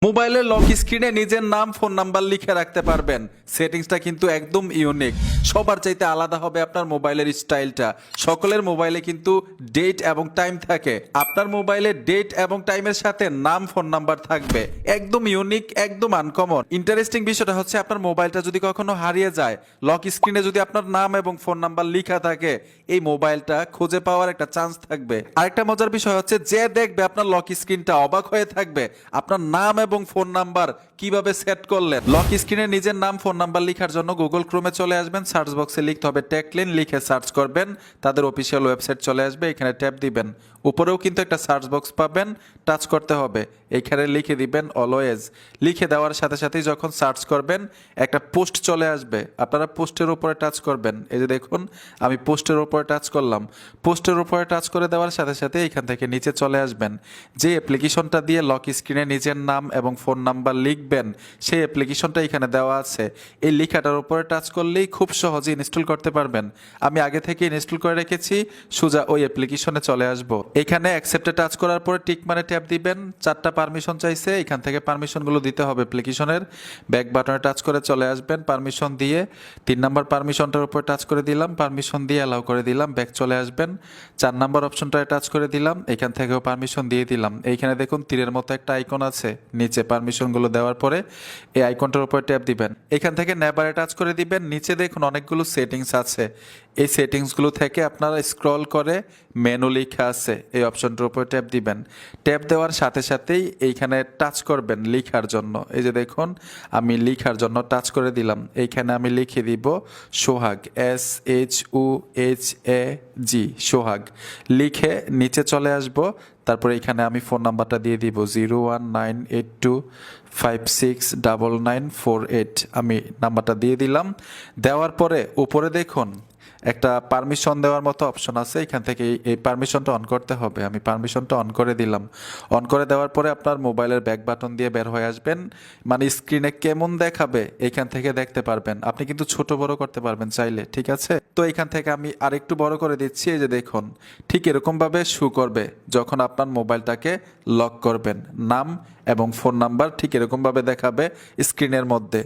মোবাইলের লক স্ক্রিনে নিজের নাম ফোন নাম্বার লিখে রাখতে পারবেন। সেটিংসটা কিন্তু একদম ইউনিক, সবার চাইতে আলাদা হবে আপনার মোবাইলের স্টাইলটা। সকলের মোবাইলে কিন্তু ডেট এবং টাইম থাকে, আপনার মোবাইলে ডেট এবং টাইমের সাথে নাম ফোন নাম্বার থাকবে। একদম ইউনিক, একদম আনকমন। ইন্টারেস্টিং বিষয়টা হচ্ছে আপনার মোবাইলটা যদি কখনো হারিয়ে যায়, লক স্ক্রিনে যদি আপনার নাম এবং ফোন নাম্বার লেখা থাকে, এই মোবাইলটা খুঁজে পাওয়ার একটা চান্স থাকবে। আরেকটা মজার বিষয় হচ্ছে যে দেখবে আপনার লক স্ক্রিনটা অবাক হয়ে থাকবে আপনার নাম এবং ফোন নাম্বার কিভাবে সেট করলেন। লক স্ক্রিনে নিজের নাম ফোন নাম্বার লেখার জন্য গুগল ক্রোমে চলে আসবেন, সার্চ বক্সে লিখতে হবে টেকলিন, লিখে সার্চ করবেন, তাদের অফিসিয়াল ওয়েবসাইট চলে আসবে, এখানে ট্যাপ দিবেন। উপরেও কিন্তু একটা সার্চ বক্স পাবেন, টাচ করতে হবে, এইখানে লিখে দিবেন অলওয়েজ। লিখে দেওয়ার সাথে সাথেই যখন সার্চ করবেন একটা পোস্ট চলে আসবে, আপনারা পোস্টের উপরে টাচ করবেন। এই যে দেখুন আমি পোস্টের উপরে টাচ করলাম, পোস্টের উপরে টাচ করে দেওয়ার সাথে সাথে এখান থেকে নিচে চলে আসবেন। যে অ্যাপ্লিকেশনটা দিয়ে লক স্ক্রিনে নিজের নাম এবং ফোন নাম্বার লিখবেন সেই অ্যাপ্লিকেশনটা এখানে দেওয়া আছে। এই লেখাটার উপরে টাচ করলেই খুব সহজে ইনস্টল করতে পারবেন। আমি আগে থেকে ইনস্টল করে রেখেছি, সোজা ওই অ্যাপ্লিকেশনে চলে আসব। এখানে অ্যাকসেপ্টে টাচ করার পরে টিক মানে ট্যাপ দিবেন, 4টা পারমিশন চাইছে, এখান থেকে পারমিশনগুলো দিতে হবে অ্যাপ্লিকেশনের। ব্যাক বাটনে টাচ করে চলে আসবেন, পারমিশন দিয়ে 3 নাম্বার পারমিশনটার উপর টাচ করে দিলাম, পারমিশন দিয়ে অ্যালাউ করে দিলাম, ব্যাক চলে আসবেন। 4 নাম্বার অপশনটায় টাচ করে দিলাম, এখান থেকেও পারমিশন দিয়ে দিলাম। এইখানে দেখুন তীরের মতো একটা আইকন আছে নিচে, পারমিশনগুলো দেওয়ার পরে এই আইকনটার উপর ট্যাপ দিবেন, এখান থেকে নেভারে টাচ করে দিবেন। নিচে দেখুন অনেকগুলো সেটিংস আছে, এই সেটিংসগুলো থেকে আপনারা স্ক্রল করে মেনু লেখা আছে, এই অপশনটার উপর ট্যাপ দিবেন। ট্যাপ দেওয়ার সাথে সাথেই এইখানে টাচ করবেন লেখার জন্য। এই যে দেখুন আমি লেখার জন্য টাচ করে দিলাম, এইখানে আমি লিখে দিব সোহাগ, SHUHAG, সোহাগ। লিখে নিচে চলে আসব, তারপরে এখানে আমি ফোন নাম্বারটা দিয়ে দিব 01982569948। আমি নাম্বারটা দিয়ে দিলাম। দেওয়ার পরে উপরে দেখুন একটা পারমিশন দেওয়ার মতো অপশন আছে, এখান থেকে এই পারমিশনটা অন করতে হবে। আমি পারমিশনটা অন করে দিলাম। অন করে দেওয়ার পরে আপনার মোবাইলের ব্যাক বাটন দিয়ে বের হয়ে আসবেন, মানে স্ক্রিনে কেমন দেখাবে এখান থেকে দেখতে পারবেন। আপনি কিন্তু ছোট বড় করতে পারবেন চাইলে, ঠিক আছে? তো এখান থেকে আমি আরেকটু বড় করে দিচ্ছি। এই যে দেখুন ঠিক এরকমভাবে শো করবে যখন আপনার মোবাইলটাকে লক করবেন, নাম এবং ফোন নাম্বার ঠিক এরকমভাবে দেখাবে স্ক্রিনের মধ্যে।